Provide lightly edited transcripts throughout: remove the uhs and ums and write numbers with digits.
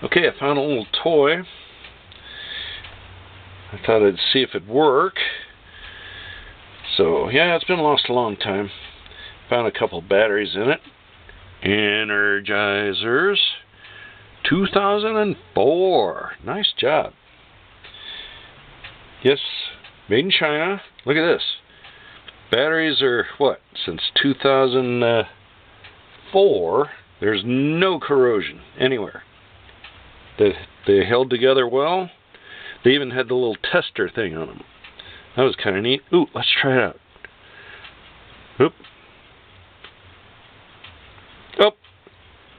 Okay, I found a little toy. I thought I'd see if it'd work. So, yeah, it's been lost a long time. Found a couple batteries in it. Energizers. 2004. Nice job. Yes, made in China. Look at this. Batteries are, what, since 2004. There's no corrosion anywhere. They held together well. They even had the little tester thing on them. That was kind of neat. Ooh, let's try it out. Oop. Oh,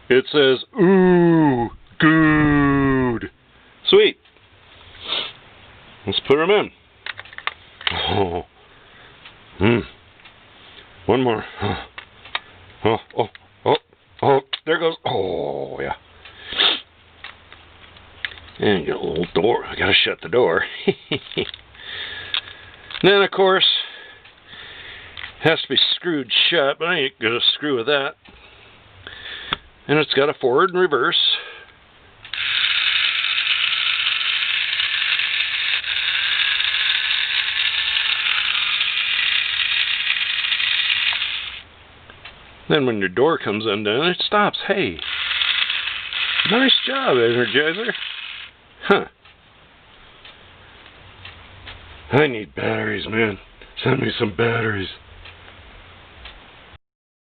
it says, ooh, good. Sweet. Let's put them in. Oh. One more. Oh, there goes. Oh, yeah. And get a little door. I gotta shut the door. Then, of course, it has to be screwed shut, but I ain't gonna screw with that. And it's got a forward and reverse. Then when your door comes undone, it stops. Hey, nice job, Energizer. Huh. I need batteries, man. Send me some batteries.